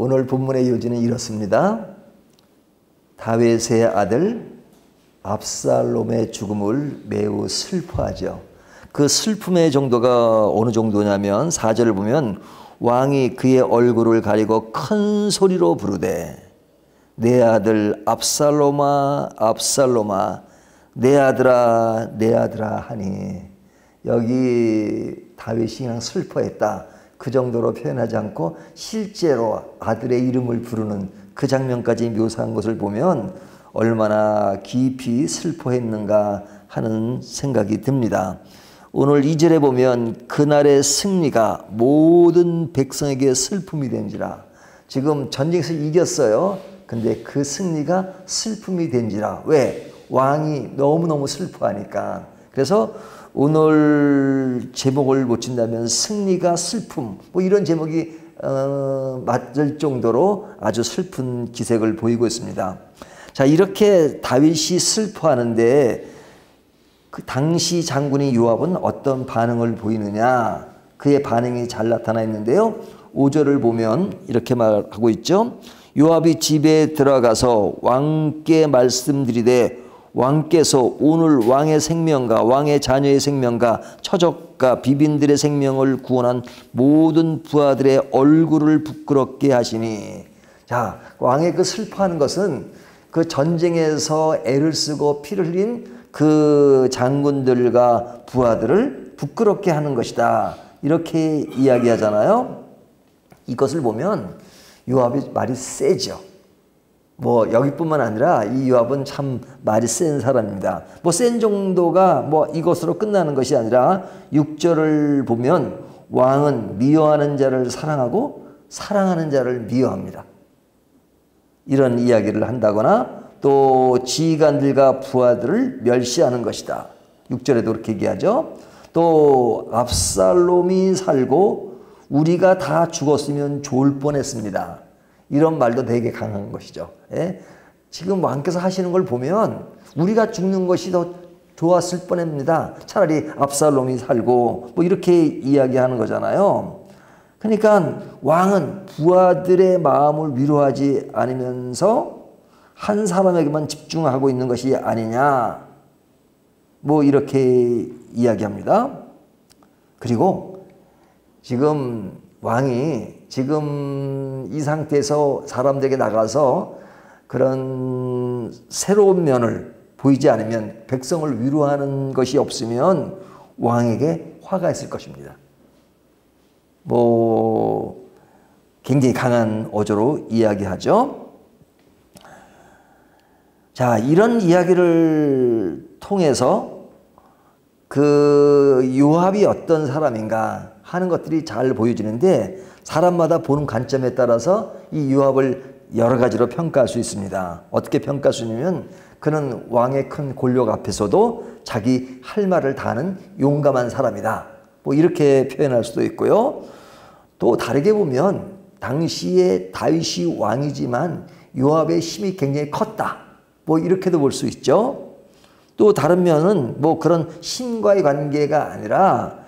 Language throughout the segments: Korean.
오늘 본문의 요지는 이렇습니다. 다윗의 아들 압살롬의 죽음을 매우 슬퍼하죠. 그 슬픔의 정도가 어느 정도냐면 4절을 보면 왕이 그의 얼굴을 가리고 큰 소리로 부르되 내 아들 압살롬아 압살롬아 내 아들아 내 아들아 하니, 여기 다윗이 그냥 슬퍼했다 그 정도로 표현하지 않고 실제로 아들의 이름을 부르는 그 장면까지 묘사한 것을 보면 얼마나 깊이 슬퍼했는가 하는 생각이 듭니다. 오늘 2절에 보면 그날의 승리가 모든 백성에게 슬픔이 된지라. 지금 전쟁에서 이겼어요. 근데 그 승리가 슬픔이 된지라. 왜? 왕이 너무너무 슬퍼하니까. 그래서 오늘 제목을 붙인다면 승리가 슬픔, 뭐 이런 제목이 맞을 정도로 아주 슬픈 기색을 보이고 있습니다. 자, 이렇게 다윗이 슬퍼하는데 그 당시 장군이 요압은 어떤 반응을 보이느냐, 그의 반응이 잘 나타나 있는데요. 5절을 보면 이렇게 말하고 있죠. 요압이 집에 들어가서 왕께 말씀드리되 왕께서 오늘 왕의 생명과 왕의 자녀의 생명과 처족과 비빈들의 생명을 구원한 모든 부하들의 얼굴을 부끄럽게 하시니. 자, 왕의 그 슬퍼하는 것은 그 전쟁에서 애를 쓰고 피를 흘린 그 장군들과 부하들을 부끄럽게 하는 것이다, 이렇게 이야기하잖아요. 이것을 보면 요압이 말이 세죠. 뭐 여기뿐만 아니라 이 요압은 참 말이 센 사람입니다. 뭐 센 정도가 뭐 이것으로 끝나는 것이 아니라 6절을 보면 왕은 미워하는 자를 사랑하고 사랑하는 자를 미워합니다, 이런 이야기를 한다거나 또 지휘관들과 부하들을 멸시하는 것이다. 6절에도 그렇게 얘기하죠. 또 압살롬이 살고 우리가 다 죽었으면 좋을 뻔했습니다, 이런 말도 되게 강한 것이죠. 예? 지금 왕께서 하시는 걸 보면 우리가 죽는 것이 더 좋았을 뻔합니다. 차라리 압살롬이 살고, 뭐 이렇게 이야기하는 거잖아요. 그러니까 왕은 부하들의 마음을 위로하지 않으면서 한 사람에게만 집중하고 있는 것이 아니냐, 뭐 이렇게 이야기합니다. 그리고 지금 왕이 지금 이 상태에서 사람들에게 나가서 그런 새로운 면을 보이지 않으면, 백성을 위로하는 것이 없으면 왕에게 화가 있을 것입니다. 뭐 굉장히 강한 어조로 이야기하죠. 자, 이런 이야기를 통해서 그 요압이 어떤 사람인가 하는 것들이 잘 보여지는데, 사람마다 보는 관점에 따라서 이 요압을 여러 가지로 평가할 수 있습니다. 어떻게 평가할 수 있냐면, 그는 왕의 큰 권력 앞에서도 자기 할 말을 다 하는 용감한 사람이다, 뭐 이렇게 표현할 수도 있고요. 또 다르게 보면 당시에 다윗이 왕이지만 요압의 힘이 굉장히 컸다, 뭐 이렇게도 볼 수 있죠. 또 다른 면은 뭐 그런 힘과의 관계가 아니라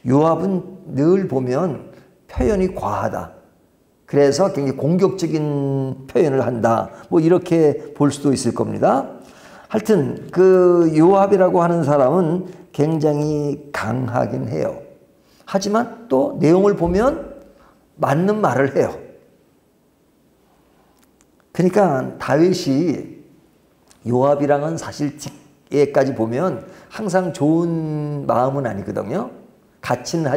요압은 늘 보면 표현이 과하다, 그래서 굉장히 공격적인 표현을 한다, 뭐 이렇게 볼 수도 있을 겁니다. 하여튼 그 요압이라고 하는 사람은 굉장히 강하긴 해요. 하지만 또 내용을 보면 맞는 말을 해요. 그러니까 다윗이 요압이랑은 사실 뒤에까지 보면 항상 좋은 마음은 아니거든요. 같이는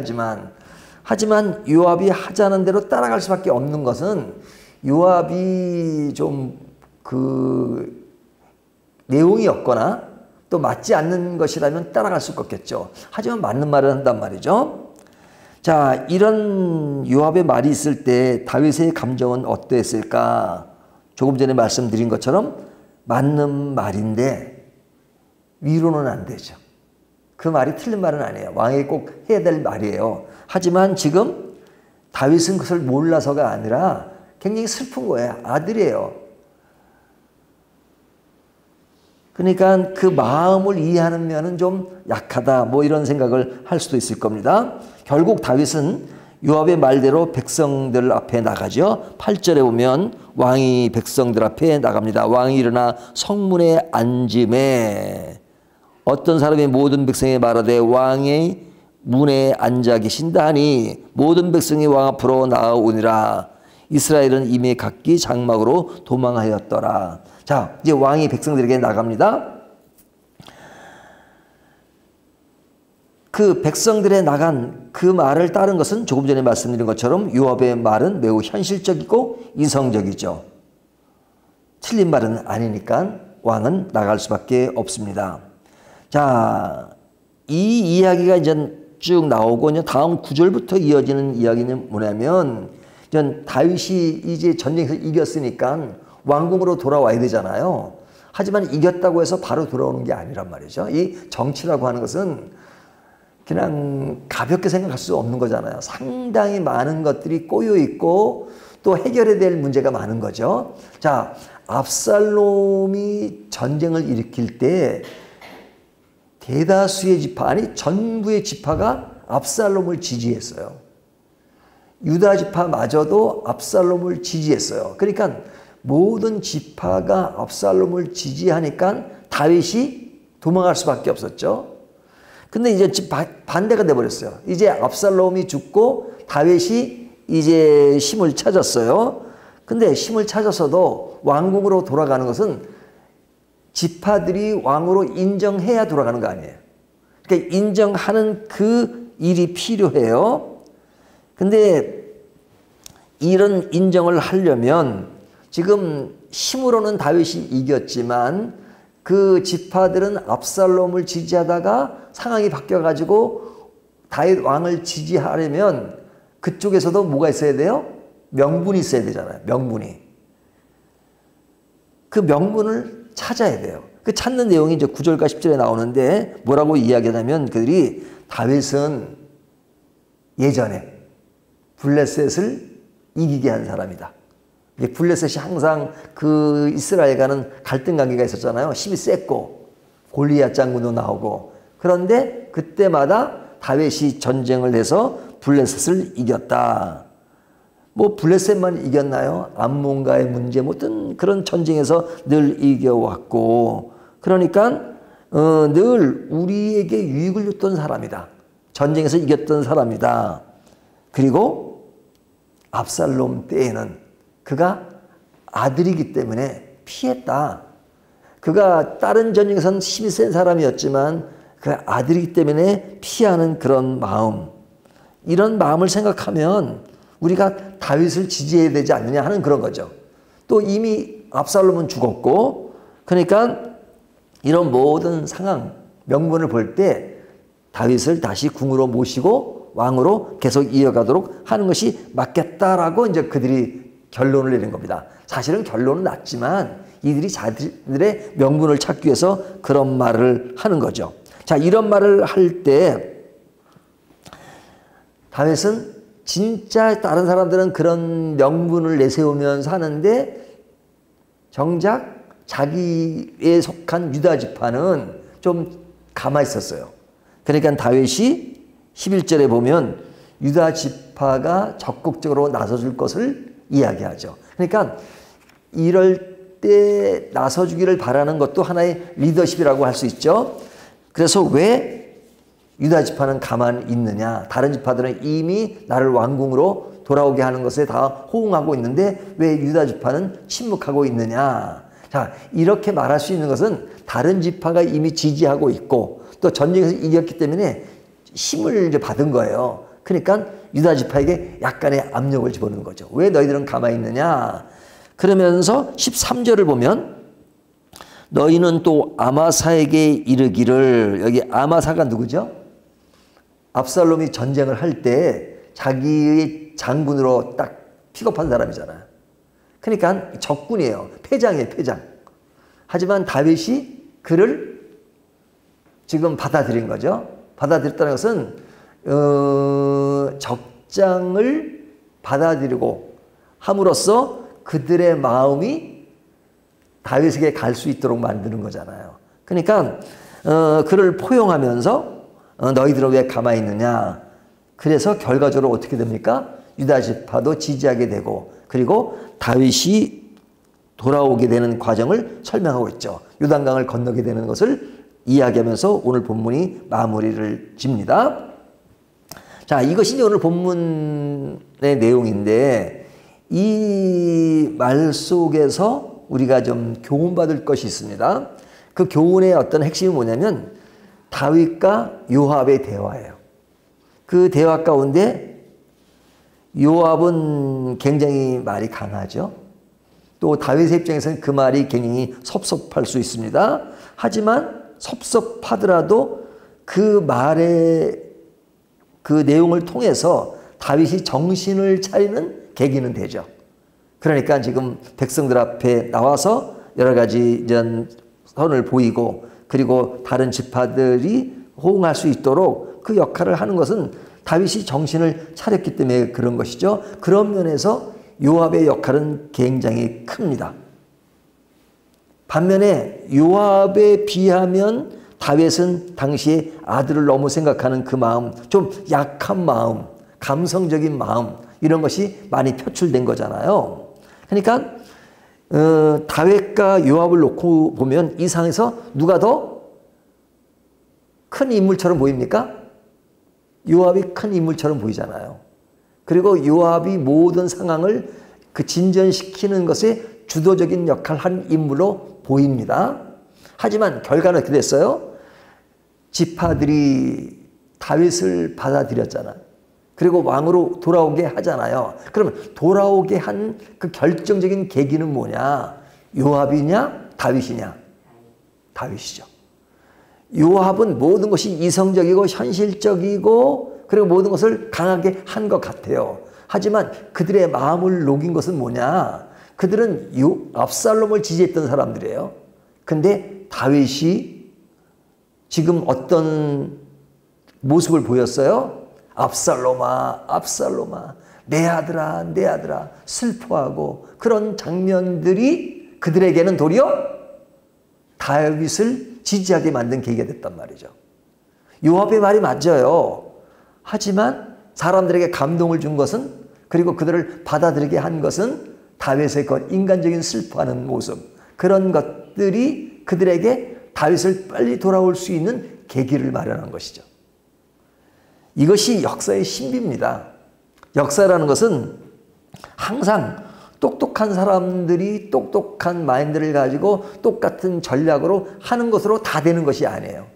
하지만 요압이 하자는 대로 따라갈 수밖에 없는 것은, 요압이 좀 그 내용이 없거나 또 맞지 않는 것이라면 따라갈 수가 없겠죠. 하지만 맞는 말을 한단 말이죠. 자, 이런 요압의 말이 있을 때 다윗의 감정은 어땠을까? 조금 전에 말씀드린 것처럼 맞는 말인데 위로는 안 되죠. 그 말이 틀린 말은 아니에요. 왕에게 꼭 해야 될 말이에요. 하지만 지금 다윗은 그것을 몰라서가 아니라 굉장히 슬픈 거예요. 아들이에요. 그러니까 그 마음을 이해하는 면은 좀 약하다, 뭐 이런 생각을 할 수도 있을 겁니다. 결국 다윗은 요압의 말대로 백성들 앞에 나가죠. 8절에 보면 왕이 백성들 앞에 나갑니다. 왕이 일어나 성문에 앉음에 어떤 사람이 모든 백성에 말하되 왕의 문에 앉아 계신다 하니 모든 백성이 왕 앞으로 나아오니라. 이스라엘은 이미 각기 장막으로 도망하였더라. 자, 이제 왕이 백성들에게 나갑니다. 그 백성들의 나간 그 말을 따른 것은 조금 전에 말씀드린 것처럼 요압의 말은 매우 현실적이고 이성적이죠. 틀린 말은 아니니까 왕은 나갈 수밖에 없습니다. 자, 이 이야기가 이제 쭉 나오고 이제 다음 9절부터 이어지는 이야기는 뭐냐면 이제 다윗이 이제 전쟁에서 이겼으니까 왕궁으로 돌아와야 되잖아요. 하지만 이겼다고 해서 바로 돌아오는 게 아니란 말이죠. 이 정치라고 하는 것은 그냥 가볍게 생각할 수 없는 거잖아요. 상당히 많은 것들이 꼬여 있고 또 해결해야 될 문제가 많은 거죠. 자, 압살롬이 전쟁을 일으킬 때 대다수의 지파, 아니 전부의 지파가 압살롬을 지지했어요. 유다 지파마저도 압살롬을 지지했어요. 그러니까 모든 지파가 압살롬을 지지하니까 다윗이 도망갈 수밖에 없었죠. 근데 이제 반대가 돼버렸어요. 이제 압살롬이 죽고 다윗이 이제 힘을 찾았어요. 근데 힘을 찾았어도 왕궁으로 돌아가는 것은 지파들이 왕으로 인정해야 돌아가는 거 아니에요. 그러니까 인정하는 그 일이 필요해요. 근데 이런 인정을 하려면 지금 힘으로는 다윗이 이겼지만 그 지파들은 압살롬을 지지하다가 상황이 바뀌어가지고 다윗 왕을 지지하려면 그쪽에서도 뭐가 있어야 돼요? 명분이 있어야 되잖아요. 명분이. 그 명분을 찾아야 돼요. 그 찾는 내용이 이제 9절과 10절에 나오는데 뭐라고 이야기하냐면 그들이 다윗은 예전에 블레셋을 이기게 한 사람이다. 블레셋이 항상 그 이스라엘과는 갈등 관계가 있었잖아요. 힘이 셌고 골리앗 장군도 나오고 그런데 그때마다 다윗이 전쟁을 해서 블레셋을 이겼다. 뭐 블레셋만 이겼나요? 암몬과의 문제 뭐 어떤 그런 전쟁에서 늘 이겨왔고 그러니까 늘 우리에게 유익을 줬던 사람이다. 전쟁에서 이겼던 사람이다. 그리고 압살롬 때에는 그가 아들이기 때문에 피했다. 그가 다른 전쟁에서는 힘이 센 사람이었지만 그 아들이기 때문에 피하는 그런 마음, 이런 마음을 생각하면 우리가 다윗을 지지해야 되지 않느냐 하는 그런 거죠. 또 이미 압살롬은 죽었고 그러니까 이런 모든 상황, 명분을 볼 때 다윗을 다시 궁으로 모시고 왕으로 계속 이어가도록 하는 것이 맞겠다라고 이제 그들이 결론을 내린 겁니다. 사실은 결론은 났지만 이들이 자들의 명분을 찾기 위해서 그런 말을 하는 거죠. 자, 이런 말을 할 때 다윗은 진짜 다른 사람들은 그런 명분을 내세우면서 하는데 정작 자기에 속한 유다 지파는 좀 가만히 있었어요. 그러니까 다윗이 11절에 보면 유다 지파가 적극적으로 나서줄 것을 이야기하죠. 그러니까 이럴 때 나서주기를 바라는 것도 하나의 리더십이라고 할 수 있죠. 그래서 왜 유다 지파는 가만히 있느냐? 다른 지파들은 이미 나를 왕궁으로 돌아오게 하는 것에 다 호응하고 있는데 왜 유다 지파는 침묵하고 있느냐? 자, 이렇게 말할 수 있는 것은 다른 지파가 이미 지지하고 있고 또 전쟁에서 이겼기 때문에 힘을 이제 받은 거예요. 그러니까 유다 지파에게 약간의 압력을 집어넣는 거죠. 왜 너희들은 가만히 있느냐? 그러면서 13절을 보면 너희는 또 아마사에게 이르기를, 여기 아마사가 누구죠? 압살롬이 전쟁을 할 때 자기의 장군으로 딱 픽업한 사람이잖아요. 그러니까 적군이에요. 패장이에요, 패장. 하지만 다윗이 그를 지금 받아들인 거죠. 받아들였다는 것은 적장을 받아들이고 함으로써 그들의 마음이 다윗에게 갈 수 있도록 만드는 거잖아요. 그러니까 그를 포용하면서 너희들은 왜 가만히 있느냐? 그래서 결과적으로 어떻게 됩니까? 유다 지파도 지지하게 되고 그리고 다윗이 돌아오게 되는 과정을 설명하고 있죠. 요단강을 건너게 되는 것을 이야기하면서 오늘 본문이 마무리를 집니다. 자, 이것이 오늘 본문의 내용인데 이 말 속에서 우리가 좀 교훈받을 것이 있습니다. 그 교훈의 어떤 핵심이 뭐냐면 다윗과 요압의 대화예요. 그 대화 가운데 요압은 굉장히 말이 강하죠. 또 다윗의 입장에서는 그 말이 굉장히 섭섭할 수 있습니다. 하지만 섭섭하더라도 그 말의 그 내용을 통해서 다윗이 정신을 차리는 계기는 되죠. 그러니까 지금 백성들 앞에 나와서 여러 가지 이런 선을 보이고 그리고 다른 지파들이 호응할 수 있도록 그 역할을 하는 것은 다윗이 정신을 차렸기 때문에 그런 것이죠. 그런 면에서 요압의 역할은 굉장히 큽니다. 반면에 요압에 비하면 다윗은 당시에 아들을 너무 생각하는 그 마음, 좀 약한 마음, 감성적인 마음 이런 것이 많이 표출된 거잖아요. 그러니까 다윗과 요압을 놓고 보면 이 상에서 누가 더 큰 인물처럼 보입니까? 요압이 큰 인물처럼 보이잖아요. 그리고 요압이 모든 상황을 그 진전시키는 것에 주도적인 역할을 한 인물로 보입니다. 하지만 결과는 어떻게 됐어요? 지파들이 다윗을 받아들였잖아요. 그리고 왕으로 돌아오게 하잖아요. 그러면 돌아오게 한 그 결정적인 계기는 뭐냐? 요압이냐? 다윗이냐? 다윗이죠. 요압은 모든 것이 이성적이고 현실적이고 그리고 모든 것을 강하게 한 것 같아요. 하지만 그들의 마음을 녹인 것은 뭐냐? 그들은 압살롬을 지지했던 사람들이에요. 근데 다윗이 지금 어떤 모습을 보였어요? 압살롬아, 압살롬아, 내 아들아, 내 아들아, 슬퍼하고 그런 장면들이 그들에게는 도리어 다윗을 지지하게 만든 계기가 됐단 말이죠. 요압의 말이 맞아요. 하지만 사람들에게 감동을 준 것은 그리고 그들을 받아들이게 한 것은 다윗의 그 인간적인 슬퍼하는 모습 그런 것들이 그들에게 다윗을 빨리 돌아올 수 있는 계기를 마련한 것이죠. 이것이 역사의 신비입니다. 역사라는 것은 항상 똑똑한 사람들이 똑똑한 마인드를 가지고 똑같은 전략으로 하는 것으로 다 되는 것이 아니에요.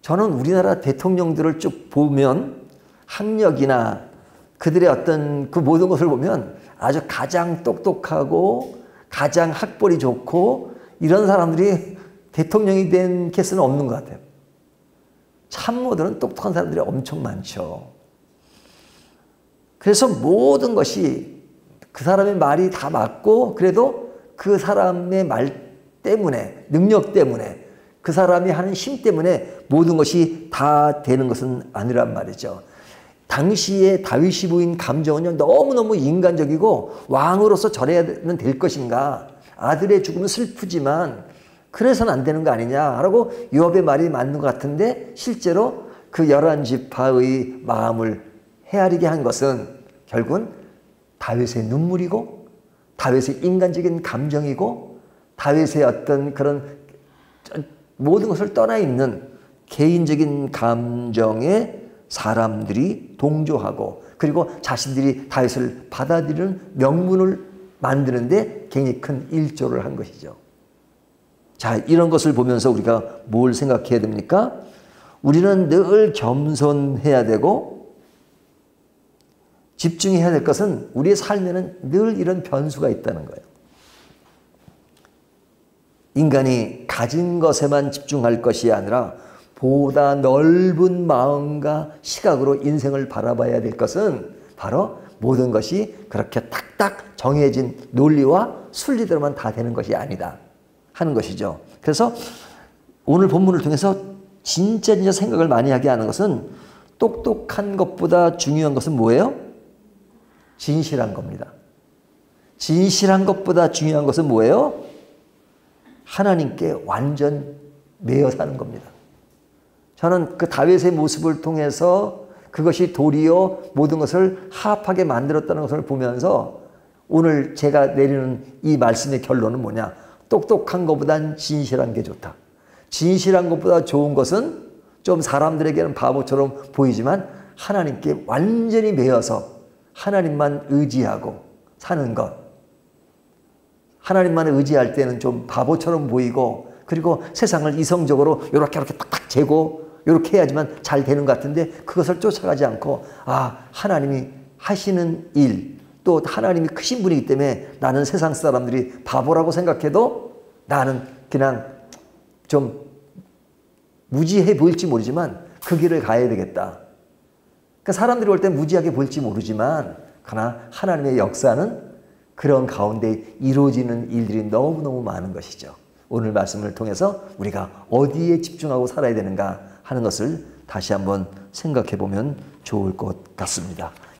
저는 우리나라 대통령들을 쭉 보면 학력이나 그들의 어떤 그 모든 것을 보면 아주 가장 똑똑하고 가장 학벌이 좋고 이런 사람들이 대통령이 된 케이스는 없는 것 같아요. 참모들은 똑똑한 사람들이 엄청 많죠. 그래서 모든 것이 그 사람의 말이 다 맞고 그래도 그 사람의 말 때문에 능력 때문에 그 사람이 하는 힘 때문에 모든 것이 다 되는 것은 아니란 말이죠. 당시에 다윗이 보인 감정은 너무너무 인간적이고 왕으로서 저래야만 될 것인가 아들의 죽음은 슬프지만 그래서는 안 되는 거 아니냐라고 요압의 말이 맞는 것 같은데 실제로 그 11지파의 마음을 헤아리게 한 것은 결국은 다윗의 눈물이고 다윗의 인간적인 감정이고 다윗의 어떤 그런 모든 것을 떠나 있는 개인적인 감정에 사람들이 동조하고 그리고 자신들이 다윗을 받아들이는 명분을 만드는데 굉장히 큰 일조를 한 것이죠. 자, 이런 것을 보면서 우리가 뭘 생각해야 됩니까? 우리는 늘 겸손해야 되고 집중해야 될 것은 우리의 삶에는 늘 이런 변수가 있다는 거예요. 인간이 가진 것에만 집중할 것이 아니라 보다 넓은 마음과 시각으로 인생을 바라봐야 될 것은 바로 모든 것이 그렇게 딱딱 정해진 논리와 순리대로만 다 되는 것이 아니다 하는 것이죠. 그래서 오늘 본문을 통해서 진짜 생각을 많이 하게 하는 것은 똑똑한 것보다 중요한 것은 뭐예요? 진실한 겁니다. 진실한 것보다 중요한 것은 뭐예요? 하나님께 완전 매여 사는 겁니다. 저는 그 다윗의 모습을 통해서 그것이 도리어 모든 것을 합하게 만들었다는 것을 보면서 오늘 제가 내리는 이 말씀의 결론은 뭐냐? 똑똑한 것보단 진실한 게 좋다. 진실한 것보다 좋은 것은 좀 사람들에게는 바보처럼 보이지만 하나님께 완전히 매여서 하나님만 의지하고 사는 것. 하나님만 의지할 때는 좀 바보처럼 보이고, 그리고 세상을 이성적으로 이렇게 딱딱 재고 이렇게 해야지만 잘 되는 것 같은데 그것을 쫓아가지 않고, 아, 하나님이 하시는 일, 또 하나님이 크신 분이기 때문에 나는 세상 사람들이 바보라고 생각해도 나는 그냥 좀 무지해 보일지 모르지만 그 길을 가야 되겠다. 그러니까 사람들이 볼 때 무지하게 보일지 모르지만 그러나 하나님의 역사는 그런 가운데 이루어지는 일들이 너무너무 많은 것이죠. 오늘 말씀을 통해서 우리가 어디에 집중하고 살아야 되는가 하는 것을 다시 한번 생각해 보면 좋을 것 같습니다.